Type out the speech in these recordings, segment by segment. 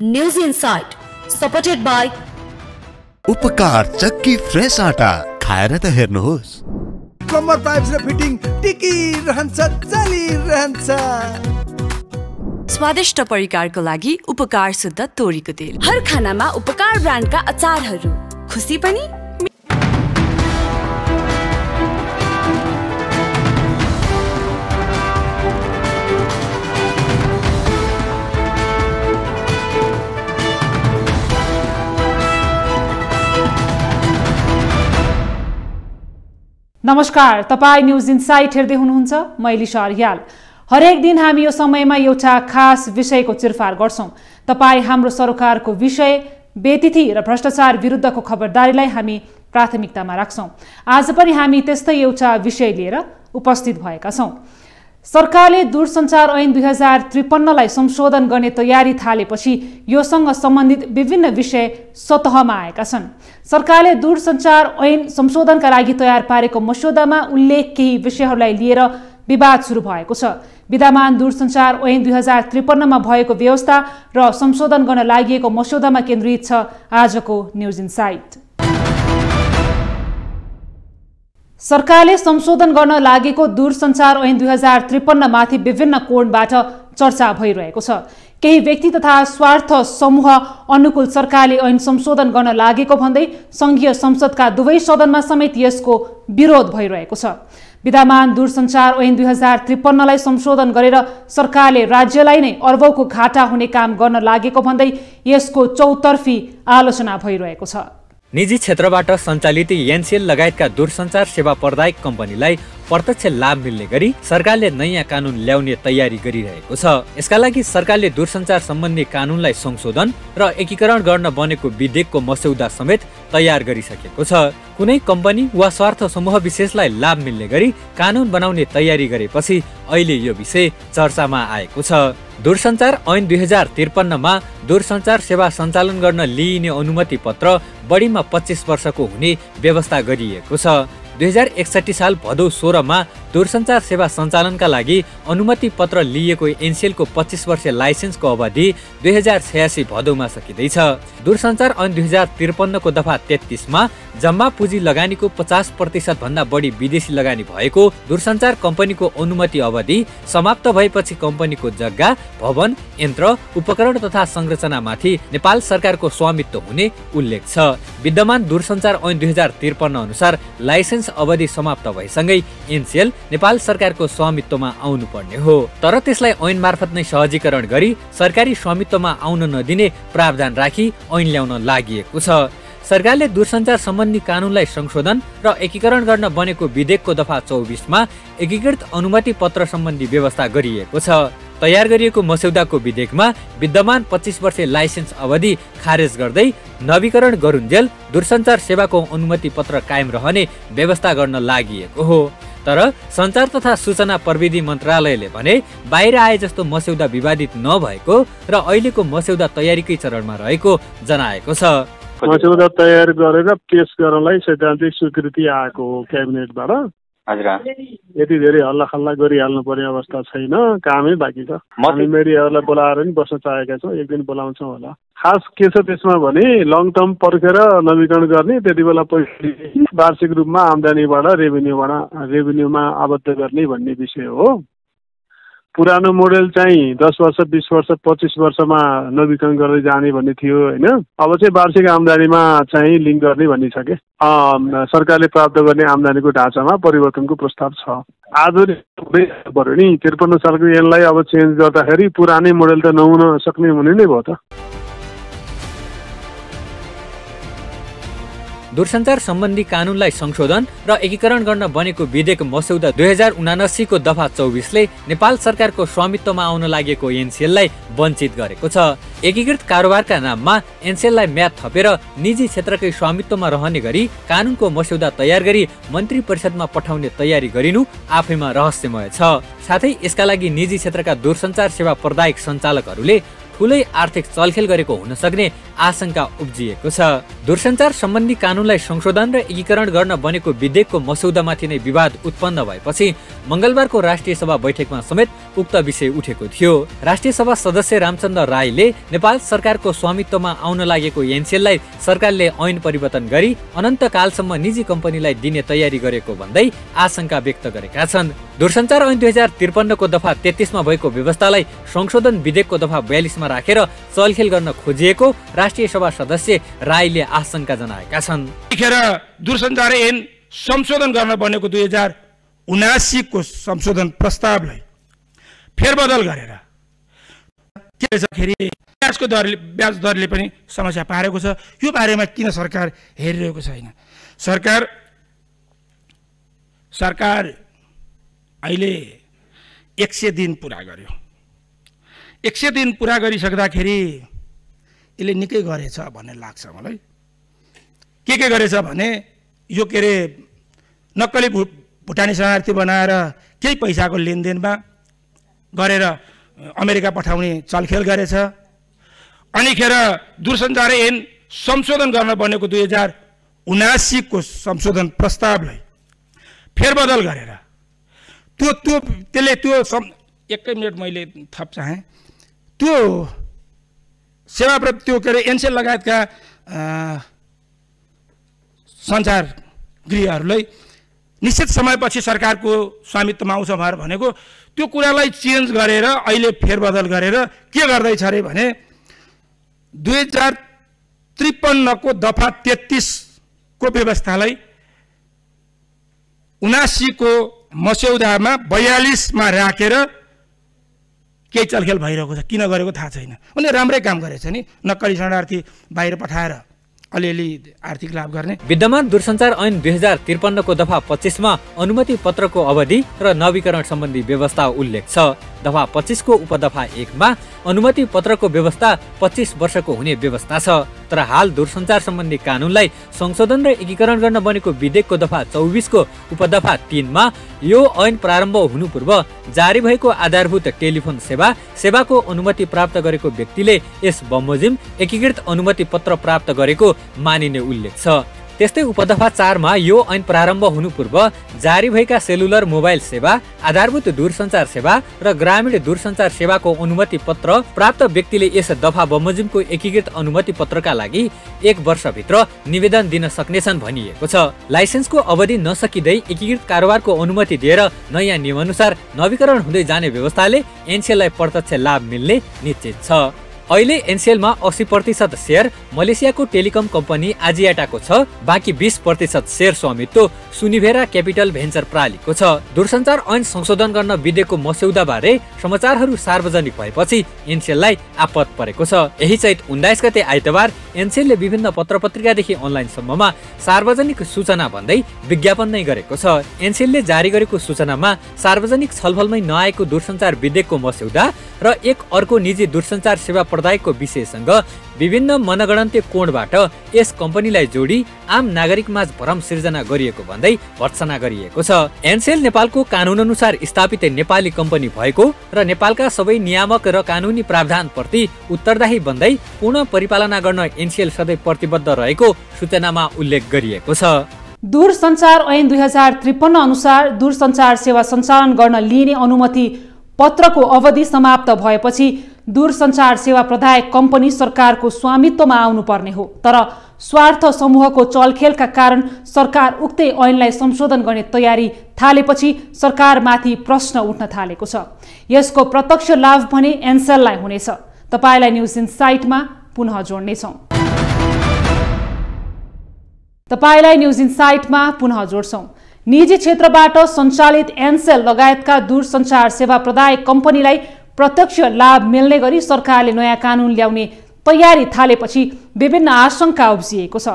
News Insight, supported by उपकार चक्की fresh आटा खाएर त हेर्नुहोस्। कम्बर पाइप्स र फिटिङ टिकिरहन्छ चलिरहन्छ। स्वादिष्ट परिकारको लागि उपकार शुद्ध तोरीको तेल। हर खानामा उपकार ब्रान्डका अचारहरू, खुसी पनि। नमस्कार, तपाई न्यूज इनसाइट हेर्दै हुनुहुन्छ। म इलिशा रियाल। हरेक दिन हामी यो समयमा एउटा खास विषयको चिरफार गर्छौं। तपाई हाम्रो सरकारको विषय, बेतिथि र भ्रष्टाचार विरुद्धको खबरदारीलाई हामी प्राथमिकतामा राख्छौं। आज पनि हामी त्यस्तै एउटा विषय लिएर उपस्थित भएका छौं। सरकारले दूरसञ्चार ऐन 2053 लाई संशोधन गर्ने तयारी थालेपछि योसँग सम्बन्धित विभिन्न विषय सतहमा आएका छन्। सरकारले दूरसञ्चार ऐन संशोधनका लागि तयार पारेको मस्यौदामा उल्लेख केही विषयहरूलाई लिएर विवाद सुरु भएको छ। विद्यमान दूरसञ्चार ऐन 2053 मा भएको व्यवस्था र संशोधन गर्न लागि मस्यौदामा केन्द्रित छ आजको न्यूज इनसाइट। सरकारले संशोधन गर्न लागेको दूरसञ्चार ऐन 2053 माथि विभिन्न कोणबाट चर्चा भइरहेको छ। केही व्यक्ति तथा स्वार्थ समूह अनुकूल सरकारले ऐन संशोधन गर्न लागेको भन्दै संघीय संसदका दुवै सदनमा समेत यसको विरोध भइरहेको छ। विद्यमान दूरसञ्चार ऐन 2053 लाई संशोधन गरेर सरकारले राज्यलाई नै अर्बौंको घाटा हुने काम गर्न लागेको भन्दै यसको चौतर्फी आलोचना भइरहेको छ। निजी क्षेत्रबाट सञ्चालित एनसीएल लगायतका दूरसञ्चार सेवा प्रदायक कम्पनीलाई प्रत्यक्ष लाभ मिल्ने गरी सरकारले नयाँ कानुन ल्याउने तयारी गरिरहेको छ। यसका लागि सरकारले दूरसञ्चार सम्बन्धी कानुनलाई संशोधन र एकीकरण गर्न बनेको विधेयकको मस्यौदा समेत तयार गरिसकेको छ। कुनै कम्पनी वा स्वार्थ समूह विशेषलाई लाभ मिल्ने गरी कानुन बनाउने तयारी गरेपछि अहिले यो विषय चर्चामा आएको छ। दूरसञ्चार ऐन 2053 मा दूरसञ्चार सेवा सञ्चालन गर्न लिइने अनुमति पत्र बढीमा 25 वर्षको हुने व्यवस्था गरिएको छ। 2061 साल भदौ 16 मा दूरसञ्चार सेवा सञ्चालनका लागि अनुमति पत्र लिएको एनसीएलको 25 वर्षीय लाइसेन्सको अवधि 2086 भदौमा सकिँदैछ। दूरसञ्चार ऐन 2053 को दफा 33 मा जम्मा पुँजी लगानीको 50% भन्दा बढी विदेशी लगानी भएको दूरसञ्चार कम्पनीको अनुमति अवधि समाप्त भएपछि कम्पनीको जग्गा, भवन, यन्त्र, उपकरण तथा संरचनामाथि नेपाल सरकारको स्वामित्व हुने उल्लेख छ। विद्यमान दूरसञ्चार ऐन 2053 अनुसार लाइसेन्स अवधि समाप्त भएसँगै एनसीएल नेपाल सरकारको स्वामित्वमा आउनु पर्ने हो। तर त्यसलाई ऐन मार्फत नै सहजीकरण गरी सरकारी स्वामित्वमा आउन नदिने प्रावधान राखी ऐन ल्याउन लागिएको छ। सरकारले दूरसञ्चार सम्बन्धी कानुनलाई संशोधन र एकीकरण गर्न बनेको विधेयकको दफा 24 मा एकीकृत अनुमति पत्र सम्बन्धी व्यवस्था गरिएको छ। तयार गरिएको मस्यौदाको विधेयकमा विद्यमान 25 वर्षीय लाइसेन्स अवधि खारेज गर्दै नवीकरण गरुन्जेल दूरसञ्चार सेवाको अनुमति पत्र कायम रहने व्यवस्था गर्न लागिएको हो। तर सञ्चार तथा सूचना प्रविधि मन्त्रालयले भने बाहिर आए जस्तो मस्यौदा विवादित नभएको र अहिलेको मस्यौदा तयारीकै चरणमा रहेको जनाएको छ। मस्यौदा तयार गरेर पेश गर्नलाई सैद्धान्तिक स्वीकृति आएको हो क्याबिनेटबाट। हजुर, यति धेरै हल्ला खल्ला गरिहाल्नु पर्ने अवस्था छैन, कामै बाँकी छ। हामी मिडियाहरूलाई बोलाएर नि बस्न चाहेका छौँ, एक दिन बोलाउँछौँ होला। खास के छ त्यसमा भने लङ टर्म पर्खेर नवीकरण गर्ने, त्यति बेला पैसा वार्षिक रूपमा आम्दानीबाट रेभिन्यूमा आबद्ध गर्ने भन्ने विषय हो। पुरानो मोडेल चाहिँ 10 वर्ष, 20 वर्ष, 25 वर्षमा नवीकरण गर्दै जाने भन्ने थियो होइन। अब चाहिँ वार्षिक आम्दानीमा चाहिँ लिङ्क गर्ने भन्ने छ कि सरकारले प्राप्त गर्ने आम्दानीको ढाँचामा परिवर्तनको प्रस्ताव छ। आधुनिक पर्यो नि 53 सालको ऐनलाई अब चेन्ज गर्दाखेरि पुरानै मोडेल त नहुन सक्ने हुने नै भयो त। दूरसञ्चार सम्बन्धी कानुनलाई संशोधन र एकीकरण गर्न बनेको विधेयक मस्यौदा 2079 को दफा 24 ले नेपाल सरकारको स्वामित्वमा आउन लागेको एनसीएललाई वञ्चित गरेको छ। एकीकृत कारोबारका नाममा एनसीएललाई म्याद थपेर निजी क्षेत्रकै स्वामित्वमा रहने गरी कानुनको मस्यौदा तयार गरी मन्त्री परिषदमा पठाउने तयारी गरिनु आफैमा रहस्यमय छ। साथै यसका लागि निजी क्षेत्रका दूरसञ्चार सेवा प्रदायक सञ्चालकहरूले ठूलै आर्थिक चलखेल गरेको हुन सक्ने आशंका उब्जिएको छ। दूरसञ्चार सम्बन्धी कानूनलाई संशोधन र एकीकरण गर्न बनेको विधेयकको मसौदामाथि नै विवाद उत्पन्न भएपछि मंगलबारको राष्ट्रिय सभा बैठकमा समेत उक्त विषय उठेको थियो। राष्ट्रिय सभा सदस्य रामचन्द्र राईले नेपाल सरकारको स्वामित्वमा आउन लागेको एनसेललाई सरकारले ऐन परिवर्तन गरी अनन्तकालसम्म निजी कम्पनीलाई दिने तयारी गरेको भन्दै आशंका व्यक्त गरेका छन्। दूरसञ्चार ऐन 2053 को दफा 33 मा भएको व्यवस्थालाई संशोधन विधेयकको दफा 42 मा राखेर चलखेल गर्न खोजिएको राष्ट्रिय सभा सदस्य राईले आशंका जनाएका छन्। यतिखेर दूरसञ्चार ऐन संशोधन गर्न बनेको 2079 को संशोधन प्रस्तावलाई फेरबदल गरेर के छ खेरि ब्याज दरले पनि समस्या पारेको छ। यो बारेमा किन सरकार हेरिरहेको छैन? सरकार अहिले 100 दिन पुरा गर्यो। 100 दिन पुरा गरिसक्दाखेरि यसले निकै गरेछ भन्ने लाग्छ मलाई। के गरेछ भने यो के अरे नक्कली भुटानी शरणार्थी बनाएर केही पैसाको लेनदेनमा गरेर अमेरिका पठाउने चलखेल गरेछ। अनिखेर दूरसञ्चार ऐन संशोधन गर्न बनेको 2079 को संशोधन प्रस्तावलाई फेरबदल गरेर त्यसले त्यो 1 मिनट मैले थप चाहे त्यो सेवा त्यो के अरे एनसेल लगायतका सञ्चार गृहहरूलाई निश्चित समयपछि सरकारको स्वामित्वमा आउँछ भनेको त्यो कुरालाई चेन्ज गरेर अहिले फेरबदल गरेर के गर्दैछ अरे भने 2053 को दफा 33 को व्यवस्थालाई 79 को मस्यौदामा 42 मा राखेर केही चलखेल भइरहेको छ। किन गरेको थाहा छैन। उनले राम्रै काम गरेछ नि, नक्कली शरणार्थी बाहिर पठाएर अलिअलि आर्थिक लाभ गर्ने। विद्यमान दूरसञ्चार ऐन 2053 को दफा 25 मा अनुमति पत्रको अवधि र नवीकरण सम्बन्धी व्यवस्था उल्लेख छ। दफा 25 को उपदफा 1 मा अनुमति पत्रको व्यवस्था 25 वर्षको हुने व्यवस्था छ। तर हाल दूरसञ्चार सम्बन्धी कानूनलाई संशोधन र एकीकरण गर्न बनेको विधेयकको दफा 24 को उपदफा 3 मा यो ऐन प्रारम्भ हुनु पूर्व जारी भएको आधारभूत टेलिफोन सेवाको अनुमति प्राप्त गरेको व्यक्तिले यस बमोजिम एकीकृत अनुमति पत्र प्राप्त गरेको मानिने उल्लेख छ। त्यस्तै उपदफा 4 मा यो ऐन प्रारम्भ हुनु पूर्व जारी भएका सेलुलर मोबाइल सेवा, आधारभूत दूरसञ्चार सेवा र ग्रामीण दूरसञ्चार सेवाको अनुमति पत्र प्राप्त व्यक्तिले यस दफा बमोजिमको एकीकृत अनुमति पत्रका लागि 1 वर्षभित्र निवेदन दिन सक्नेछन् भनिएको छ। लाइसेन्सको अवधि नसकिँदै एकीकृत कारोबारको अनुमति दिएर नयाँ नियमअनुसार नवीकरण हुँदै जाने व्यवस्थाले एनसेललाई प्रत्यक्ष लाभ मिल्ने निश्चित छ। अहिले एनसेलमा 80% शेयर मलेसियाको टेलिकम कम्पनी आजियाटाको छ। बाँकी 20% शेयर स्वामित्व सुनिभेरा क्यापिटल भेन्चर प्रालीको छ। दूरसञ्चार ऐन संशोधन गर्न विधेयकको मस्यौदा बारे समाचारहरू सार्वजनिक भएपछि एनसेललाई आपत परेको छ। यही चैत 19 गते आइतबार एनसेलले विभिन्न पत्रपत्रिकादेखि अनलाइनसम्ममा सार्वजनिक सूचना भन्दै विज्ञापन नै गरेको छ। एनसेलले जारी गरेको सूचनामा सार्वजनिक छलफलमै नआएको दूरसञ्चार विधेयकको मस्यौदा र एक अर्को निजी दूरसञ्चार सेवा प्रदायकको विषयसँग विभिन्न मनगणन्ते कोणबाट यस कम्पनीलाई जोडी आम नागरिकमाझ भ्रम सिर्जना गरिएको भन्दै भर्त्सना गरिएको छ। एनसेल नेपालको कानून अनुसार स्थापित नेपाली कम्पनी भएको र नेपालका सबै नियामक र कानूनी प्रावधानप्रति उत्तरदायी बन्दै पूर्ण परिपालना गर्न एनसेल सधैँ प्रतिबद्ध रहेको सूचनामा उल्लेख गरिएको छ। दूरसञ्चार ऐन 2053 अनुसार दूरसञ्चार सेवा सञ्चालन गर्न लिइने अनुमति पत्रको अवधि समाप्त भएपछि दूरसञ्चार सेवा प्रदायक कम्पनी सरकारको स्वामित्वमा आउनुपर्ने हो। तर स्वार्थ समूहको चलखेलका कारण सरकार उक्तै ऐनलाई संशोधन गर्ने तयारी थालेपछि सरकारमाथि प्रश्न उठ्न थालेको छ। यसको प्रत्यक्ष लाभ भने एनसेललाई हुनेछ। तपाईलाई न्युज इनसाइटमा पुनः जोड्छौं। निजी क्षेत्रबाट सञ्चालित एनसेल लगायतका दूरसञ्चार सेवा प्रदायक कम्पनीलाई प्रत्यक्ष लाभ मिल्ने गरी सरकारले नयाँ कानून ल्याउने तयारी थालेपछि विभिन्न आशंका उब्जिएको छ।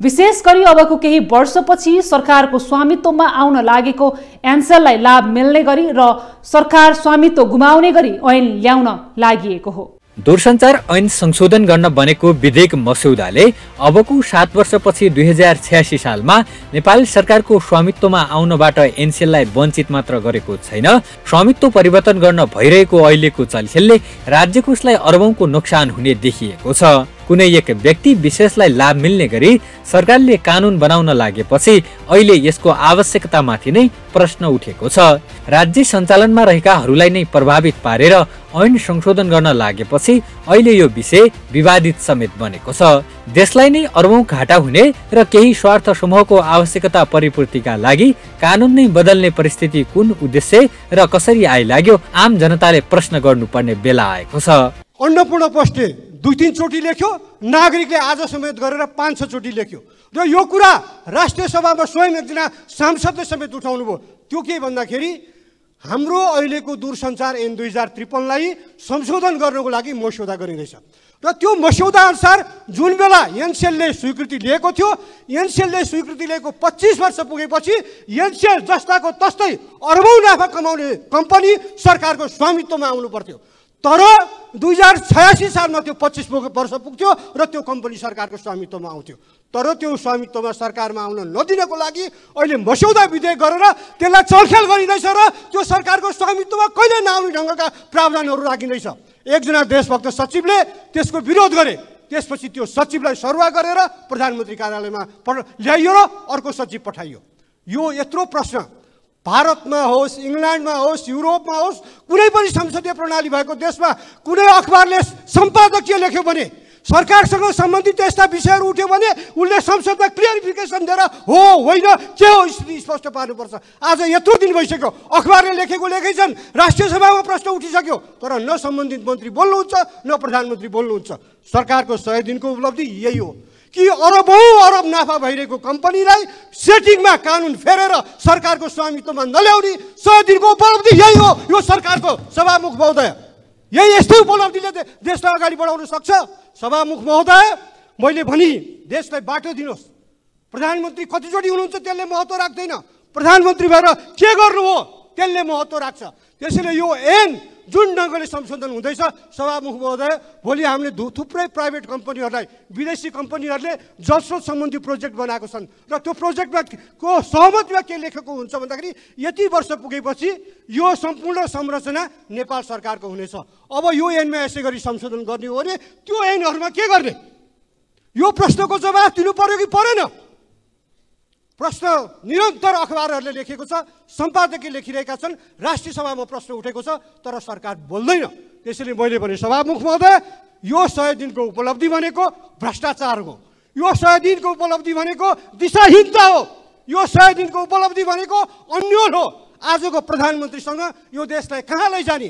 विशेष गरी अबको केही वर्षपछि सरकारको स्वामित्वमा आउन लागेको एनसेललाई लाभ मिल्ने गरी र सरकार स्वामित्व गुमाउने गरी ऐन ल्याउन लागि हो। दूरसञ्चार ऐन संशोधन गर्न बनेको विधेयक मस्यौदाले अबको 7 वर्षपछि 2086 सालमा नेपाली सरकारको स्वामित्वमा आउनबाट एनसीएललाई वञ्चित मात्र गरेको छैन, स्वामित्व परिवर्तन गर्न भइरहेको अहिलेको चलखेलले राज्य कोषलाई अरबौंको नोक्सान हुने देखिएको छ। कुनै एक व्यक्ति विशेषलाई लाभ मिल्ने गरी सरकारले कानुन बनाउन लागेपछि अहिले यसको आवश्यकतामाथि नै प्रश्न उठेको छ। राज्य सञ्चालनमा रहेकाहरूलाई नै प्रभावित पारेर ऐन संशोधन गर्न लागेपछि अहिले यो विषय विवादित समेत बनेको छ। देशलाई नै अरबौं घाटा हुने र केही स्वार्थ समूहको आवश्यकता परिपूर्तिका लागि कानुन नै बदल्ने परिस्थिति कुन उद्देश्य र कसरी आइलाग्यो आम जनताले प्रश्न गर्नुपर्ने बेला आएको छ। अन्नपूर्ण पोस्टे 2-3 चोटि लेख्यो, नागरिकले आज समेत गरेर 5-6 चोटि लेख्यो र यो कुरा राष्ट्रिय सभामा स्वयं एकजना सांसदले समेत उठाउनु भयो। त्यो के भन्दाखेरि हाम्रो अहिलेको दूरसञ्चार ऐन 2053 लाई संशोधन गर्नको लागि मस्यौदा गरिँदैछ र त्यो मस्यौदा अनुसार जुन बेला एनसीएलले स्वीकृति लिएको थियो, एनसीएलले स्वीकृति लिएको 25 वर्ष पुगेपछि एनसीएल जस्ताको तस्तै अरबौं नाफा कमाउने कम्पनी सरकारको स्वामित्वमा आउनु पर्थ्यो। तर 2086 सालमा त्यो 25 वर्ष पुग्थ्यो र त्यो कम्पनी सरकारको स्वामित्वमा आउँथ्यो। तर त्यो स्वामित्वमा सरकारमा आउन नदिनको लागि अहिले मस्यौदा विधेयक गरेर त्यसलाई चलखेल गरिँदैछ र त्यो सरकारको स्वामित्वमा कहिले नआउने ढङ्गका प्रावधानहरू राखिँदैछ। एकजना देशभक्त सचिवले त्यसको विरोध गरे, त्यसपछि त्यो सचिवलाई सरुवा गरेर प्रधानमन्त्री कार्यालयमा ल्याइयो र अर्को सचिव पठाइयो। यो यत्रो प्रश्न भारतमा होस्, इङ्ल्यान्डमा होस्, युरोपमा होस्, कुनै पनि संसदीय प्रणाली भएको देशमा कुनै अखबारले सम्पादकीय लेख्यो भने, सरकारसँग सम्बन्धित यस्ता विषयहरू उठ्यो भने उसले संसदमा क्लियरिफिकेसन दिएर हो होइन के हो स्थिति स्पष्ट पार्नुपर्छ। आज यत्रो दिन भइसक्यो, अखबारले लेखेकै छन्, राष्ट्रिय सभामा प्रश्न उठिसक्यो, तर न सम्बन्धित मन्त्री बोल्नुहुन्छ न प्रधानमन्त्री बोल्नुहुन्छ। सरकारको 100 दिनको उपलब्धि यही हो कि अरब नाफा भइरहेको कम्पनीलाई सेटिङमा कानुन फेरेर सरकारको स्वामित्वमा नल्याउने 100 दिनको उपलब्धि यही हो। यो सरकारको सभामुख महोदय, यही यस्तै उपलब्धिले देशलाई अगाडि बढाउन सक्छ। सभामुख महोदय, मैले भनी देशलाई बाटो दिनुहोस्। प्रधानमन्त्री कतिचोटि हुनुहुन्छ त्यसले महत्त्व राख्दैन, प्रधानमन्त्री भएर के गर्नु हो त्यसले महत्त्व राख्छ। त्यसैले यो ऐन जुन ढङ्गले संशोधन हुँदैछ, सभामुख महोदय, भोलि हामीले थुप्रै प्राइभेट कम्पनीहरूलाई, विदेशी कम्पनीहरूले जलस्रोत सम्बन्धी प्रोजेक्ट बनाएको छन् र त्यो प्रोजेक्टमा को सहमतिमा के लेखेको हुन्छ भन्दाखेरि यति वर्ष पुगेपछि यो सम्पूर्ण संरचना नेपाल सरकारको हुनेछ। अब यो ऐनमा यसै गरी संशोधन गर्ने हो भने त्यो ऐनहरूमा के गर्ने? यो प्रश्नको जवाफ दिनु पर्यो कि परेन? प्रश्न निरन्तर अखबारहरूले लेखेको छ, सम्पादकीय लेखिरहेका छन्, राष्ट्रिय सभामा प्रश्न उठेको छ, तर सरकार बोल्दैन। त्यसैले मैले भने सभामुख महोदय, यो 100 दिनको उपलब्धि भनेको भ्रष्टाचार हो, यो 100 दिनको उपलब्धि भनेको दिशाहीनता हो, यो 100 दिनको उपलब्धि भनेको अन्योल हो। आजको प्रधानमन्त्रीसँग यो देशलाई कहाँ लैजाने?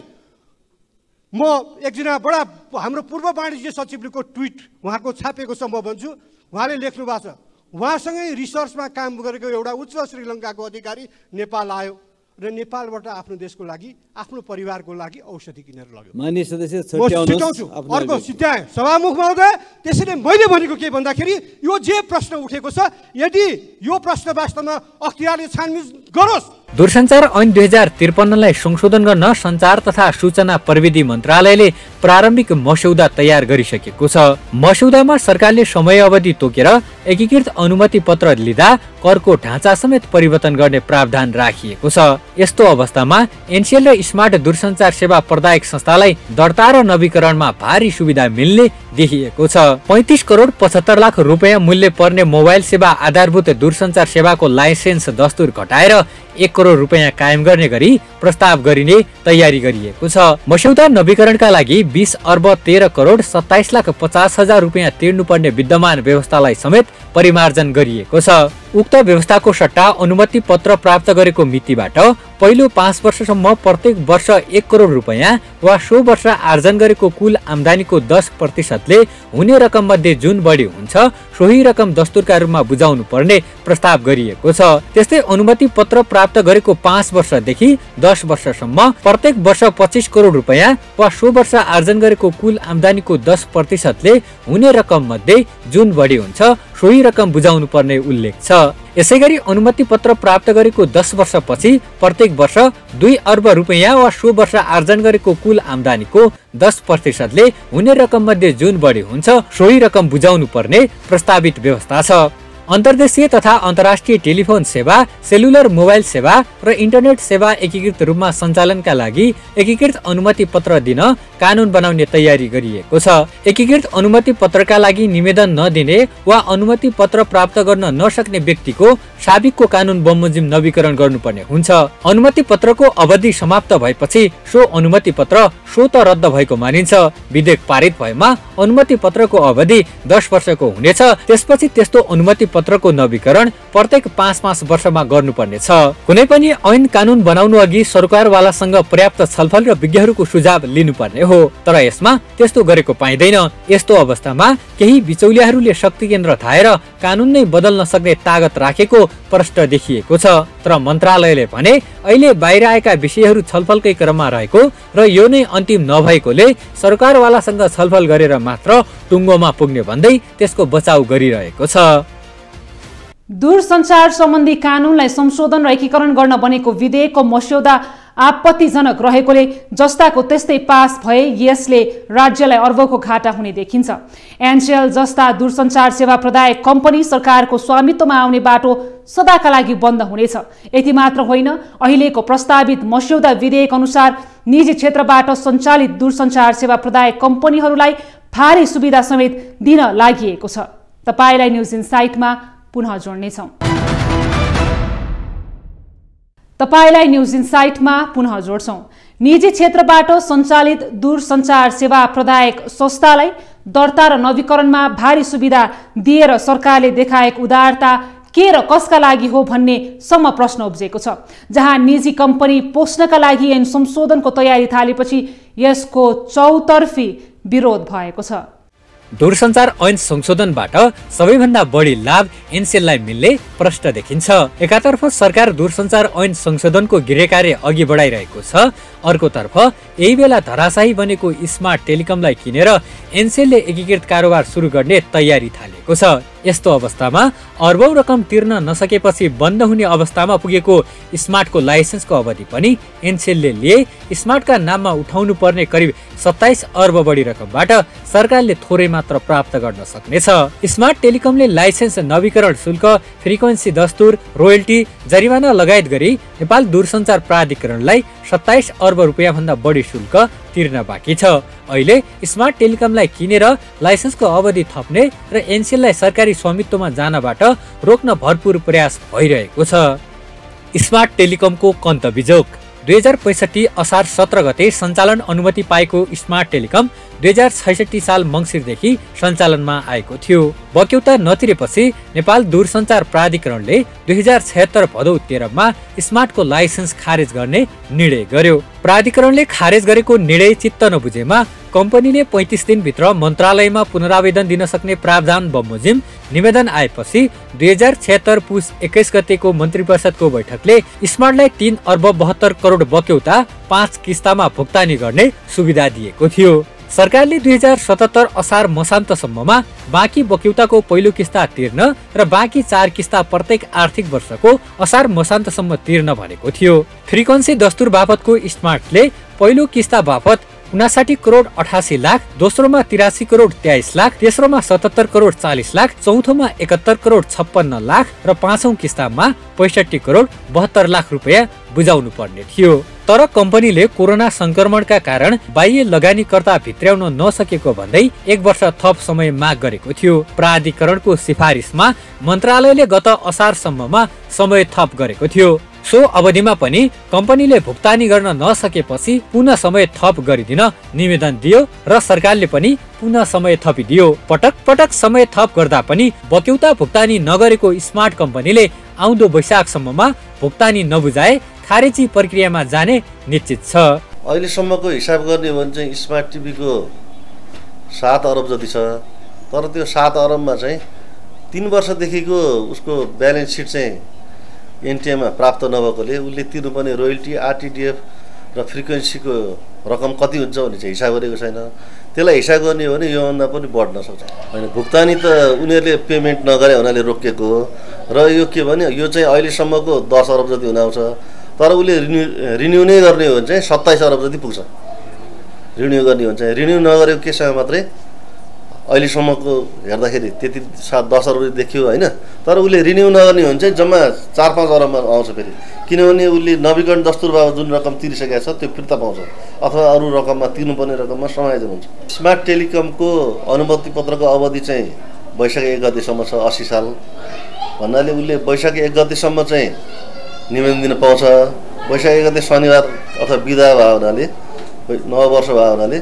म एकजना बडा हाम्रो पूर्व वाणिज्य सचिवको ट्विट उहाँको छापेको छ, म भन्छु, उहाँले लेख्नु भएको छ, उहाँसँगै रिसर्चमा काम गरेको एउटा उच्च श्रीलङ्काको अधिकारी नेपाल आयो र नेपालबाट आफ्नो देशको लागि, आफ्नो परिवारको लागि औषधि किनेर लग्यो। माननीय सदस्य, अर्को सिद्ध्याएँ सभामुख महोदय। त्यसैले मैले भनेको के भन्दाखेरि यो जे प्रश्न उठेको छ, यदि यो प्रश्न वास्तवमा अख्तियारले छानबिन गरोस्। दूरसञ्चार ऐन 2053 लाई संशोधन गर्न सञ्चार तथा सूचना प्रविधि मन्त्रालयले प्रारम्भिक मस्यौदा तयार गरिसकेको छ। मस्यौदामा सरकारले समय अवधि तोकेर एकीकृत अनुमति पत्र लिँदा करको ढाँचा समेत परिवर्तन गर्ने प्रावधान राखिएको छ। यस्तो अवस्थामा एनसीएल र स्मार्ट दूरसञ्चार सेवा प्रदायक संस्थालाई दर्ता र नवीकरणमा भारी सुविधा मिल्ने देखिएको छ। 35 करोड 75 लाख रुपियाँ मूल्य पर्ने मोबाइल सेवा आधारभूत दूरसञ्चार सेवाको लाइसेन्स दस्तुर घटाएर 1 करोड रुपियाँ कायम गर्ने गरी प्रस्ताव गरिने तयारी गरिएको छ। मस्यौदा नवीकरणका लागि 20 अर्ब 13 करोड 27 लाख 50 हजार रुपियाँ तिर्नुपर्ने विद्यमान व्यवस्थालाई समेत परिमार्जन गरिएको छ। उक्त व्यवस्थाको सट्टा अनुमति पत्र प्राप्त गरेको मितिबाट पहिलो 5 वर्षसम्म प्रत्येक वर्ष 1 करोड रुपियाँ वा 100 वर्ष आर्जन गरेको कुल आम्दानीको 10% हुने रकम मध्ये जुन बढी हुन्छ सोही रकम दस्तुरका रूपमा बुझाउनु पर्ने प्रस्ताव गरिएको छ। त्यस्तै अनुमति पत्र प्राप्त गरेको 5 वर्षदेखि 10 वर्षसम्म प्रत्येक वर्ष 25 करोड रुपियाँ वा 100 वर्ष आर्जन गरेको कुल आम्दानीको 10% हुने रकम मध्ये जुन बढी हुन्छ सोही रकम बुझाउनु पर्ने उल्लेख छ। यसैगरी अनुमति पत्र प्राप्त गरेको 10 वर्षपछि प्रत्येक वर्ष 2 अर्ब रुपैयाँ वा 100 वर्ष आर्जन गरेको कुल आम्दानीको 10% हुने रकम मध्ये जुन बढी हुन्छ सोही रकम बुझाउनु पर्ने प्रस्तावित व्यवस्था छ। अन्तर्देशीय तथा अन्तर्राष्ट्रिय टेलिफोन सेवा, सेलुलर मोबाइल सेवा र इन्टरनेट सेवा एकीकृत रूपमा सञ्चालनका लागि एकीकृत अनुमति पत्र दिन कानुन बनाउने तयारी गरिएको छ। एकीकृत अनुमति पत्रका लागि निवेदन नदिने वा अनुमति पत्र प्राप्त गर्न नसक्ने व्यक्तिको साबिकको कानुन बमोजिम नवीकरण गर्नुपर्ने हुन्छ। अनुमति पत्रको अवधि समाप्त भएपछि सो अनुमति पत्र स्वत रद्द भएको मानिन्छ। विधेयक पारित भएमा अनुमति पत्रको अवधि 10 वर्षको हुनेछ। त्यसपछि त्यस्तो अनुमति पत्रको नवीकरण प्रत्येक 5 वर्षमा गर्नुपर्ने छ। कुनै पनि ऐन कानुन बनाउनु अघि सरकारवालासँग पर्याप्त छलफल र विज्ञहरूको सुझाव लिनुपर्ने हो, तर यसमा त्यस्तो गरेको पाइँदैन। यस्तो अवस्थामा केही बिचौलियाहरूले शक्ति केन्द्र थाएर कानुन नै बदल्न सक्ने तागत राखेको प्रष्ट देखिएको छ। तर मन्त्रालयले भने अहिले बाहिर आएका विषयहरू छलफलकै क्रममा रहेको र यो नै अन्तिम नभएकोले सरकारवालासँग छलफल गरेर मात्र टुङ्गोमा पुग्ने भन्दै त्यसको बचाउ गरिरहेको छ। दूरसञ्चार सम्बन्धी कानुनलाई संशोधन र एकीकरण गर्न बनेको विधेयकको मस्यौदा आपत्तिजनक रहेकोले जस्ताको त्यस्तै पास भए यसले राज्यलाई अर्बको घाटा हुने देखिन्छ। एनसेल जस्ता दूरसञ्चार सेवा प्रदायक कम्पनी सरकारको स्वामित्वमा आउने बाटो सदाका लागि बन्द हुनेछ। यति मात्र होइन, अहिलेको प्रस्तावित मस्यौदा विधेयक अनुसार निजी क्षेत्रबाट सञ्चालित दूरसञ्चार सेवा प्रदायक कम्पनीहरूलाई भारी सुविधा समेत दिन लागि छ। तपाईलाई न्युज इनसाइटमा पुनः जोड्नेछौँ। तपाईलाई न्युज इनसाइटमा पुनः जोड्छौँ। निजी क्षेत्रबाट सञ्चालित दूरसञ्चार सेवा प्रदायक संस्थालाई दर्ता र नवीकरणमा भारी सुविधा दिएर सरकारले देखाएको उदारता के र कसका लागि हो भन्ने सम्म प्रश्न उब्जेको छ। जहाँ निजी कम्पनी पोस्नका लागि ऐन संशोधनको तयारी थालेपछि यसको चौतर्फी विरोध भएको छ। दूरसञ्चार ऐन संशोधनबाट सबैभन्दा बढी लाभ एनसेललाई मिल्ने प्रष्ट देखिन्छ। एकातर्फ सरकार दूरसञ्चार ऐन संशोधनको गृह कार्य अघि बढाइरहेको छ, अर्कोतर्फ यही बेला धराशायी बनेको स्मार्ट टेलिकमलाई किनेर एनसेलले एकीकृत कारोबार सुरु गर्ने तयारी थालेको छ। यस्तो अवस्थामा अर्बौं रकम तिर्न नसकेपछि बन्द हुने अवस्थामा पुगेको स्मार्टको लाइसेन्सको अवधि पनि एनसेलले लिए स्मार्टका नाममा उठाउनु पर्ने करिब 27 अर्ब बढी रकमबाट सरकारले थोरै मात्र प्राप्त गर्न सक्नेछ। स्मार्ट टेलिकमले लाइसेन्स नवीकरण शुल्क, फ्रिक्वेन्सी दस्तुर, रोयल्टी, जरिवाना लगायत गरी नेपाल दूरसञ्चार प्राधिकरणलाई 27 अर्ब रुपियाँ भन्दा बढी शुल्क तिर्न बाँकी छ। अहिले स्मार्ट टेलिकमलाई किनेर लाइसेन्सको अवधि थप्ने र एनसेललाई सरकारी स्वामित्वमा जानबाट रोक्न भरपूर प्रयास भइरहेको छ। स्मार्ट टेलिकमको कन्तबिजोग 2065 असार 17 गते सञ्चालन अनुमति पाएको स्मार्ट टेलिकम 2066 साल मङ्सिरदेखि सञ्चालनमा आएको थियो। बक्यौता नतिरेपछि नेपाल दूरसञ्चार प्राधिकरणले 2076 भदौ 13 मा स्मार्टको लाइसेन्स खारेज गर्ने निर्णय गर्यो। प्राधिकरणले खारेज गरेको निर्णय चित्त नबुझेमा कम्पनीले 35 दिनभित्र मन्त्रालयमा पुनरावेदन दिन सक्ने प्रावधान बमोजिम निवेदन आएपछि 2076 पुस 21 गतेको मन्त्री परिषदको बैठकले स्मार्टलाई 3 अर्ब 72 करोड बक्यौता 5 किस्तामा भुक्तानी गर्ने सुविधा दिएको थियो। सरकारले 2077 असार मसान्तसम्ममा बाँकी बक्यौताको पहिलो किस्ता तिर्न र बाँकी 4 किस्ता प्रत्येक आर्थिक वर्षको असार मसान्तसम्म तिर्न भनेको थियो। फ्रिक्वेन्सी दस्तुर बापतको स्मार्टले पहिलो किस्ता बापत 59 करोड 88 लाख, दोस्रोमा 83 करोड 23 लाख, तेस्रोमा 77 करोड 40 लाख, चौथोमा 71 करोड 56 लाख र पाँचौं किस्तामा 65 करोड 72 लाख रुपियाँ बुझाउनु पर्ने थियो। तर कम्पनीले कोरोना संक्रमणका कारण बाह्य लगानीकर्ता भित्र्याउन नसकेको भन्दै 1 वर्ष थप समय माग गरेको थियो। प्राधिकरणको सिफारिसमा मन्त्रालयले गत असारसम्ममा समय थप गरेको थियो। सो अवधिमा पनि कम्पनीले भुक्तानी गर्न नसकेपछि पुनः समय थप गरिदिन निवेदन दियो र सरकारले पनि पुनः समय थपिदियो। पटक पटक समय थप गर्दा पनि बक्यौता भुक्तानी नगरेको स्मार्ट कम्पनीले आउँदो वैशाखसम्ममा भुक्तानी नबुझाए खारेजी प्रक्रियामा जाने निश्चित छ। अहिलेसम्मको हिसाब गर्ने हो भने चाहिँ स्मार्ट टिभीको 7 अरब जति छ, तर त्यो 7 अरबमा चाहिँ 3 वर्षदेखिको उसको ब्यालेन्स सिट चाहिँ एनटिएमा प्राप्त नभएकोले उसले तिर्नुपर्ने रोयल्टी, आरटिडिएफ र फ्रिक्वेन्सीको रकम कति हुन्छ भने चाहिँ हिसाब गरेको छैन। त्यसलाई हिसाब गर्ने हो भने योभन्दा पनि बढ्न सक्छ होइन। भुक्तानी त उनीहरूले पेमेन्ट नगरे हुनाले रोकिएको हो र यो के भने यो चाहिँ अहिलेसम्मको 10 अरब जति हुन आउँछ। तर उसले रिन्यू नै गर्ने हो भने चाहिँ 27 अरब जति पुग्छ। रिन्यू गर्ने हो भने चाहिँ रिन्यू नगरेको केसमा मात्रै अहिलेसम्मको हेर्दाखेरि त्यति 10 अरब देखियो होइन। तर उसले रिन्यू नगर्ने हो भने चाहिँ जम्मा 4-5 अरबमा आउँछ फेरि, किनभने उसले नवीकरण दस्तुर बाबत जुन रकम तिरिसकेको छ त्यो फिर्ता पाउँछ अथवा अरू रकममा तिर्नुपर्ने रकममा समायोजन हुन्छ। स्मार्ट टेलिकमको अनुमति पत्रको अवधि चाहिँ वैशाख 1 गतेसम्म छ, 80 साल भन्नाले उसले वैशाख 1 गतेसम्म चाहिँ निवेदन दिन पाउँछ। वैशाख 1 गते शनिबार अथवा बिदा भयो हुनाले नव वर्ष भयो हुनाले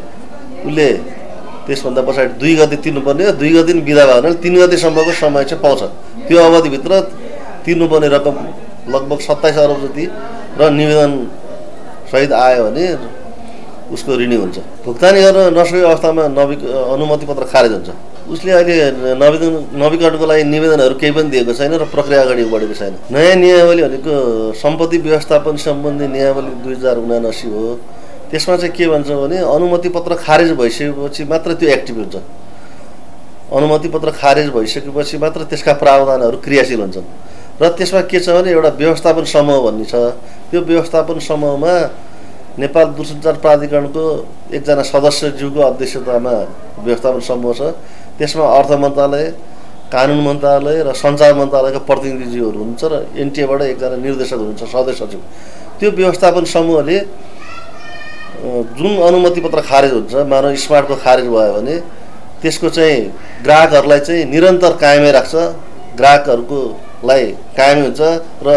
उसले त्यसभन्दा पछाडि 2 गते तिर्नुपर्ने हो, 2 गते बिदा भयो हुनाले 3 गतेसम्मको समय चाहिँ पाउँछ। त्यो अवधिभित्र तिर्नुपर्ने रकम लगभग 27 अरब जति र निवेदन सहित आयो भने उसको रिन्यू हुन्छ। भुक्तानी गर्न नसकेको अवस्थामा अनुमति पत्र खारेज हुन्छ। उसले अहिले नवीकरणको लागि निवेदनहरू केही पनि दिएको छैन र प्रक्रिया अगाडि बढेको छैन। नयाँ नियमावली भनेको सम्पत्ति व्यवस्थापन सम्बन्धी नियमावली 2079 हो। त्यसमा चाहिँ के भन्छ भने अनुमति पत्र खारेज भइसकेपछि मात्र त्यो एक्टिभ हुन्छ। अनुमति पत्र खारेज भइसकेपछि मात्र त्यसका प्रावधानहरू क्रियाशील हुन्छन्। र त्यसमा के छ भने एउटा व्यवस्थापन समूह भन्ने छ। त्यो व्यवस्थापन समूहमा नेपाल दूरसञ्चार प्राधिकरणको एकजना सदस्यज्यूको अध्यक्षतामा व्यवस्थापन समूह छ। त्यसमा अर्थ मन्त्रालय, कानुन मन्त्रालय र सञ्चार मन्त्रालयका प्रतिनिधिज्यूहरू हुनुहुन्छ र एनटिएबाट एकजना निर्देशक हुनुहुन्छ, सदस्य सचिव। त्यो व्यवस्थापन समूहले जुन अनुमति पत्र खारेज हुन्छ, मानव स्मार्टको खारेज भयो भने त्यसको चाहिँ ग्राहकहरूलाई चाहिँ निरन्तर कायमै राख्छ, ग्राहकहरूलाई कायमै हुन्छ र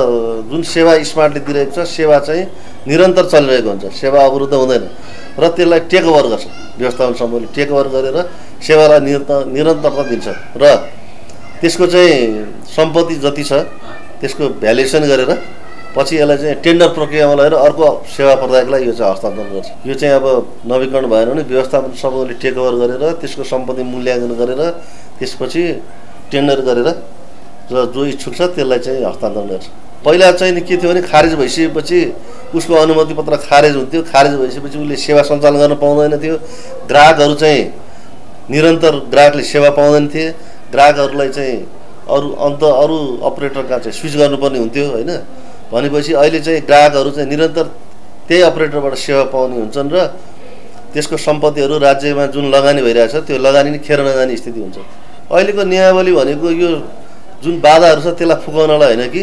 जुन सेवा स्मार्टले दिइरहेको छ सेवा चाहिँ निरन्तर चलिरहेको हुन्छ, सेवा अवरुद्ध हुँदैन र त्यसलाई टेक ओभर गर्छ। व्यवस्थापन समूहले टेक ओभर गरेर सेवालाई निरन्तरता दिन्छ र त्यसको चाहिँ सम्पत्ति जति छ त्यसको भ्यालुएसन गरेर पछि यसलाई चाहिँ टेन्डर प्रक्रियामा लगेर अर्को सेवा प्रदायकलाई यो चाहिँ हस्तान्तरण गर्छ। यो चाहिँ अब नवीकरण भएन भने व्यवस्थापन समूहले टेक ओभर गरेर त्यसको सम्पत्ति मूल्याङ्कन गरेर त्यसपछि टेन्डर गरेर र जो इच्छुक छ त्यसलाई चाहिँ हस्तान्तरण गर्छ। पहिला चाहिँ के थियो भने खारेज भइसकेपछि उसको अनुमति पत्र खारेज हुन्थ्यो। खारेज भइसकेपछि उसले सेवा सञ्चालन गर्न पाउँदैन थियो। ग्राहकहरू चाहिँ निरन्तर ग्राहकले सेवा पाउँदैन थिए। ग्राहकहरूलाई चाहिँ अरू अपरेटरका चाहिँ स्विच गर्नुपर्ने हुन्थ्यो होइन। भनेपछि अहिले चाहिँ ग्राहकहरू चाहिँ निरन्तर त्यही अपरेटरबाट सेवा पाउने हुन्छन् र त्यसको सम्पत्तिहरू राज्यमा जुन लगानी भइरहेछ त्यो लगानी नै खेर नजाने स्थिति हुन्छ। अहिलेको नियमावली भनेको यो जुन बाधाहरू छ त्यसलाई फुकाउनलाई होइन कि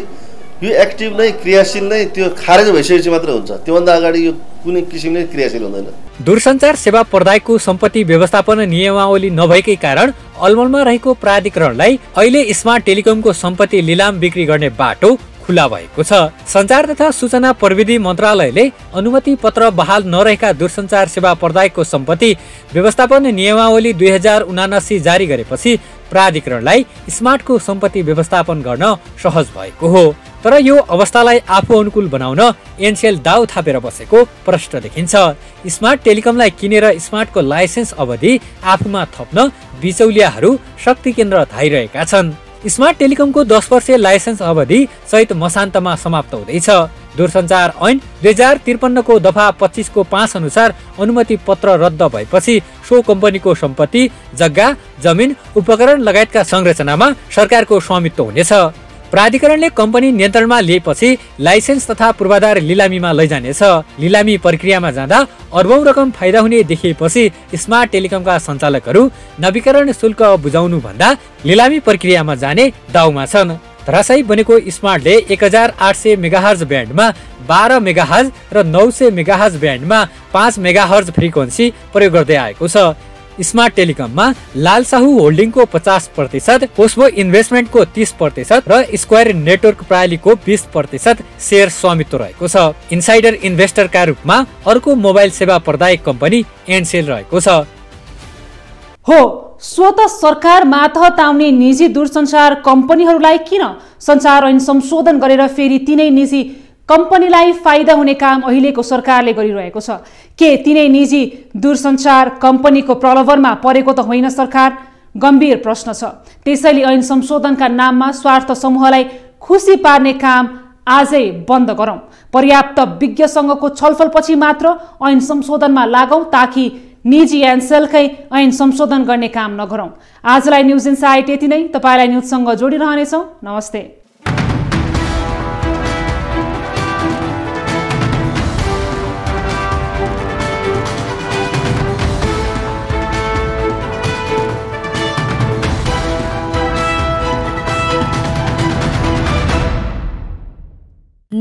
यो एक्टिभ नै क्रियाशील नै त्यो खारेज भइसकेपछि मात्रै हुन्छ। त्योभन्दा अगाडि यो कुनै किसिमले क्रियाशील हुँदैन। दूरसञ्चार सेवा प्रदायकको सम्पत्ति व्यवस्थापन नियमावली नभएकै कारण अलमलमा रहेको प्राधिकरणलाई अहिले स्मार्ट टेलिकमको सम्पत्ति लिलाम बिक्री गर्ने बाटो खुला भएको छ। सञ्चार तथा सूचना प्रविधि मन्त्रालयले अनुमति पत्र बहाल नरहेका दूरसञ्चार सेवा प्रदायकको सम्पत्ति व्यवस्थापन नियमावली 2079 जारी गरेपछि प्राधिकरणलाई स्मार्टको सम्पत्ति व्यवस्थापन गर्न सहज भएको हो। तर यो अवस्थालाई आफू अनुकूल बनाउन एनसेल दाउ थापेर बसेको प्रश्न देखिन्छ। स्मार्ट टेलिकमलाई किनेर स्मार्टको लाइसेन्स अवधि आफूमा थप्न बिचौलियाहरू शक्ति केन्द्र धाइरहेका छन्। स्मार्ट टेलिकमको 10 वर्षीय लाइसेन्स अवधि सहित मसान्तमा समाप्त हुँदैछ। दूरसञ्चार ऐन 2053 को दफा 25 को 5 अनुसार अनुमति पत्र रद्द भएपछि सो कम्पनीको सम्पत्ति, जग्गा, जमिन, उपकरण लगायतका संरचनामा सरकारको स्वामित्व हुनेछ। प्राधिकरणले कम्पनी नियन्त्रणमा लिएपछि लाइसेन्स तथा पूर्वाधार लिलामीमा लैजानेछ। लिलामी प्रक्रियामा जाँदा अर्बौं रकम फाइदा हुने देखिएपछि स्मार्ट टेलिकमका सञ्चालकहरू नवीकरण शुल्क बुझाउनु भन्दा लिलामी प्रक्रियामा जाने दाउमा छन्। धराशायी बनेको स्मार्टले 1800 मेगाहर्ज ब्यान्डमा 12 मेगाहर्ज र 900 मेगाहर्ज ब्यान्डमा 5 मेगाहर्ज फ्रिक्वेन्सी प्रयोग गर्दै आएको छ। स्मार्ट टेलिकममा लाल साहु होल्डिङको 50%, पोस्बो इन्भेस्टमेन्टको 30% र स्क्वायर नेटवर्क प्रणालीको 20% शेयर स्वामित्व रहेको छ। इनसाइडर इन्भेस्टरका रूपमा अर्को मोबाइल सेवा प्रदायक कम्पनी एनसेल रहेको छ। हो, स्वत सरकार मातहत आउने निजी दूरसञ्चार कम्पनीहरूलाई किन सञ्चार ऐन संशोधन गरेर फेरि तिनै निजी कम्पनीलाई फाइदा हुने काम अहिलेको सरकारले गरिरहेको छ? के तिनै निजी दूरसञ्चार कम्पनीको प्रलोभनमा परेको त होइन सरकार? गम्भीर प्रश्न छ। त्यसैले ऐन संशोधनका नाममा स्वार्थ समूहलाई खुसी पार्ने काम आजै बन्द गरौँ। पर्याप्त विज्ञसँगको छलफलपछि मात्र ऐन संशोधनमा लागौँ ताकि निजी एनसेलकै ऐन संशोधन गर्ने काम नगरौँ। आजलाई न्युज इनसाइट यति नै। तपाईलाई न्युजसँग जोडिरहनेछौँ। नमस्ते।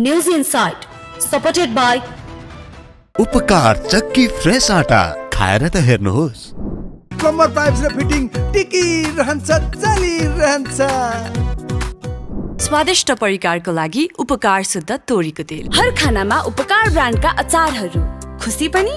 News Insight, supported by उपकार चक्की फ्रेस आटा खाएर त हेर्नुहोस्। प्लम्बर पाइप्स र फिटिङ टिकिरहन्छ चलिरहन्छ। स्वादिष्ट परिकारको लागि उपकार शुद्ध तोरीको तेल। हर खानामा उपकार ब्रान्डका अचारहरू, खुसी पनि